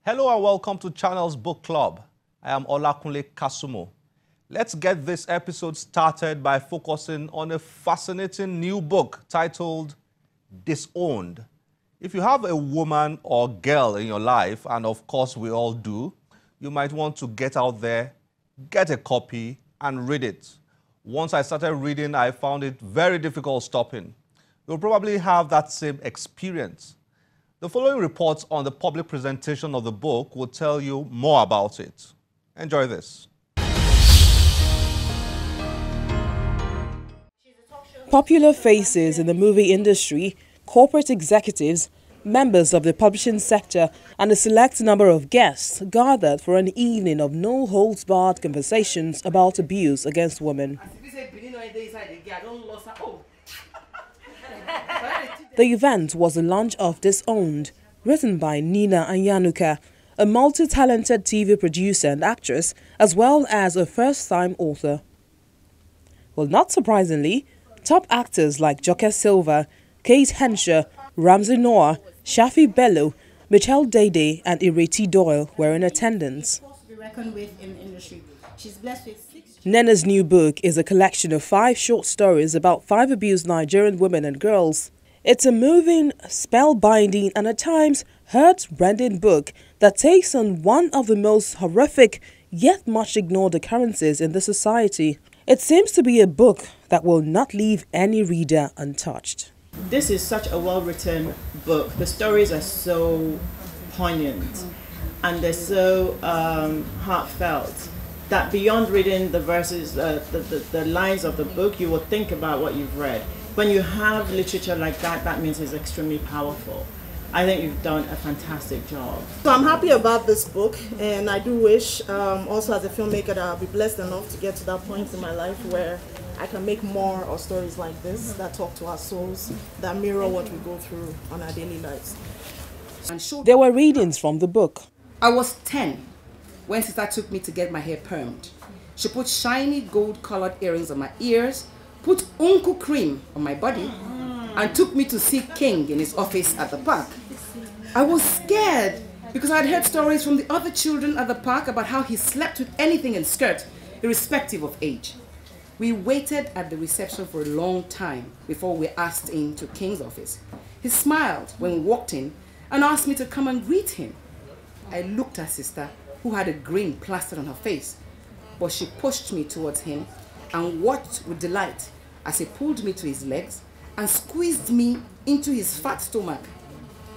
Hello and welcome to Channel's Book Club. I am Olakunle Kasumo. Let's get this episode started by focusing on a fascinating new book titled Disowned. If you have a woman or girl in your life, and of course we all do, you might want to get out there, get a copy, and read it. Once I started reading, I found it very difficult stopping. You'll probably have that same experience. The following reports on the public presentation of the book will tell you more about it. Enjoy this. Popular faces in the movie industry, corporate executives, members of the publishing sector, and a select number of guests gathered for an evening of no-holds-barred conversations about abuse against women. The event was the launch of Disowned, written by Anyianuka, a multi-talented TV producer and actress, as well as a first-time author. Well, not surprisingly, top actors like SILVA, Kate Henshaw, Ramsey Noah, Shafi Bello, Michelle Dede, and Ireti Doyle were in attendance. Nena's new book is a collection of 5 short stories about 5 abused Nigerian women and girls. It's a moving, spellbinding, and at times heart-rending book that takes on one of the most horrific yet much ignored occurrences in the society. It seems to be a book that will not leave any reader untouched. This is such a well-written book. The stories are so poignant and they're so heartfelt that beyond reading the verses, the lines of the book, you will think about what you've read. When you have literature like that, that means it's extremely powerful. I think you've done a fantastic job. So I'm happy about this book, and I do wish also as a filmmaker that I'll be blessed enough to get to that point in my life where I can make more of stories like this that talk to our souls, that mirror what we go through on our daily lives. There were readings from the book. I was 10 when Sister took me to get my hair permed. She put shiny gold-colored earrings on my ears, put unku cream on my body, and took me to see King in his office at the park. I was scared because I had heard stories from the other children at the park about how he slept with anything in skirt, irrespective of age. We waited at the reception for a long time before we asked in to King's office. He smiled when we walked in and asked me to come and greet him. I looked at Sister, who had a grin plastered on her face, but she pushed me towards him and watched with delight as he pulled me to his legs and squeezed me into his fat stomach.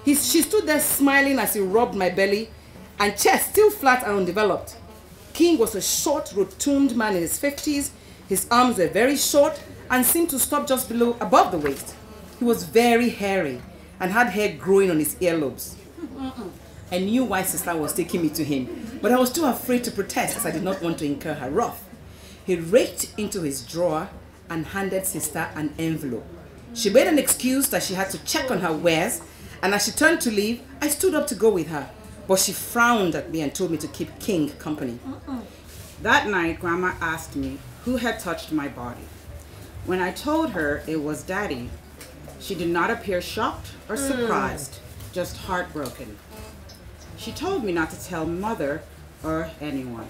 She stood there smiling as he rubbed my belly and chest still flat and undeveloped. King was a short, rotund man in his 50s. His arms were very short and seemed to stop just above the waist. He was very hairy and had hair growing on his earlobes. I knew why Sister was taking me to him, but I was too afraid to protest as I did not want to incur her wrath. He reached into his drawer and handed Sister an envelope. She made an excuse that she had to check on her wares, and as she turned to leave, I stood up to go with her, but she frowned at me and told me to keep King company. That night, Grandma asked me who had touched my body. When I told her it was Daddy, she did not appear shocked or surprised, just heartbroken. She told me not to tell Mother or anyone.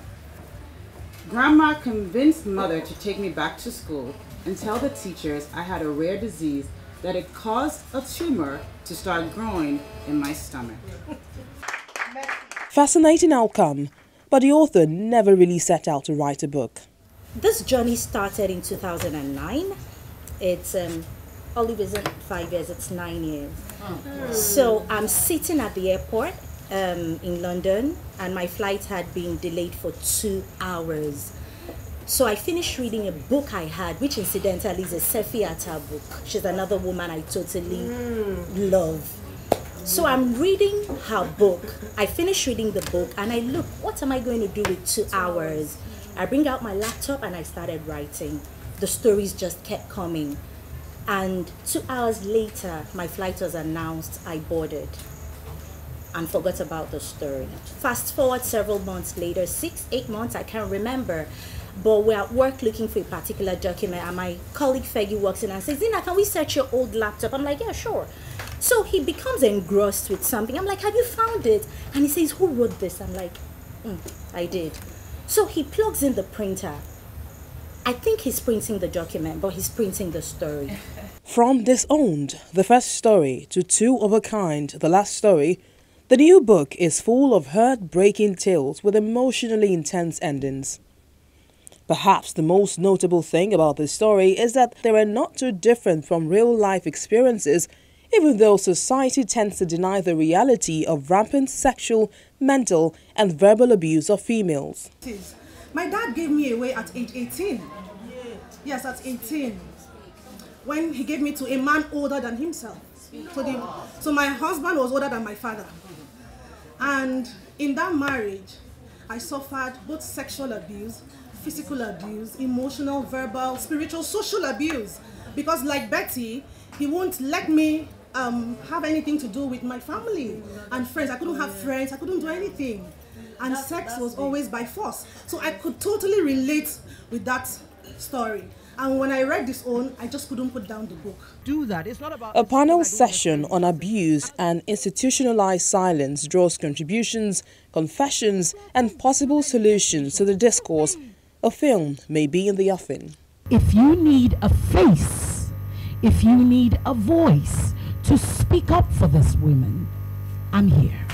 Grandma convinced Mother to take me back to school and tell the teachers I had a rare disease that it caused a tumor to start growing in my stomach. Fascinating outcome, but the author never really set out to write a book. This journey started in 2009. It's Olive isn't 5 years, it's 9 years. So I'm sitting at the airport in London, and my flight had been delayed for 2 hours. So I finished reading a book I had, which incidentally is a Sefi Atta book. She's another woman I totally love. So I'm reading her book. I finished reading the book and I look, what am I going to do with 2 hours? I bring out my laptop and I started writing. The stories just kept coming. And 2 hours later, my flight was announced. I boarded and forgot about the story. Fast forward several months later, 6, 8 months, I can't remember. But we're at work looking for a particular document, and my colleague Fegi walks in and says, Zina, can we search your old laptop? I'm like, yeah, sure. So he becomes engrossed with something. I'm like, have you found it? And he says, who wrote this? I'm like, I did. So he plugs in the printer. I think he's printing the document, but he's printing the story. From Disowned, the first story, to Two of a Kind, the last story, the new book is full of heartbreaking tales with emotionally intense endings. Perhaps the most notable thing about this story is that they are not too different from real-life experiences, even though society tends to deny the reality of rampant sexual, mental, and verbal abuse of females. My dad gave me away at age 18. Yes, at 18. When he gave me to a man older than himself. So my husband was older than my father. And in that marriage, I suffered both sexual abuse, physical abuse, emotional, verbal, spiritual, social abuse. Because like Betty, he won't let me have anything to do with my family and friends. I couldn't have friends, I couldn't do anything. And sex was always by force. So I could totally relate with that story. And when I read Disowned, I just couldn't put down the book. A panel session on abuse and institutionalized silence draws contributions, confessions, and possible solutions to the discourse. A film may be in the offing. If you need a face, if you need a voice to speak up for this women, I'm here.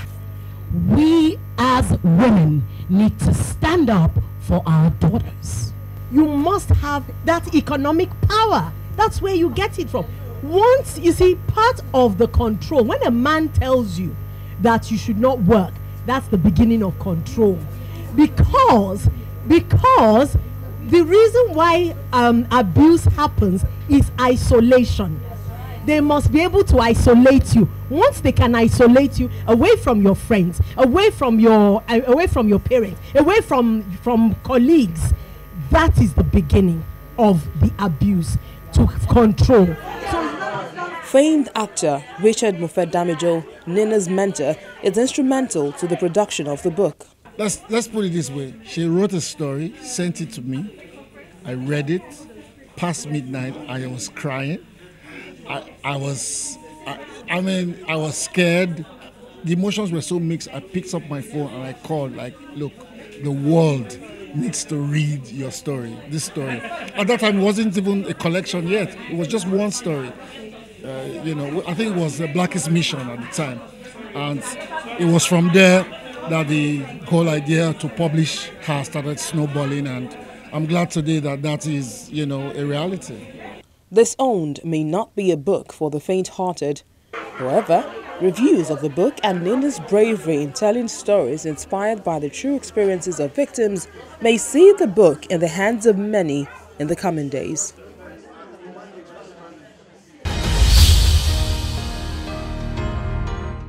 We as women need to stand up for our daughters. You must have that economic power. That's where you get it from. Once, you see, part of the control, when a man tells you that you should not work, that's the beginning of control. Because the reason why abuse happens is isolation. They must be able to isolate you. Once they can isolate you away from your friends, away from your parents, away from colleagues, that is the beginning of the abuse to control. Famed actor Richard MOFE-DAMIJO, Nina's mentor, is instrumental to the production of the book. Let's put it this way. She wrote a story, sent it to me. I read it. Past midnight, I was crying. I was scared. The emotions were so mixed. I picked up my phone and I called, like, look, the world needs to read your story, this story. At that time, it wasn't even a collection yet. It was just one story. I think it was the Blackest Mission at the time. And it was from there that the whole idea to publish her started snowballing. And I'm glad today that is, a reality. Disowned may not be a book for the faint-hearted. However, reviews of the book and Nina's bravery in telling stories inspired by the true experiences of victims may see the book in the hands of many in the coming days.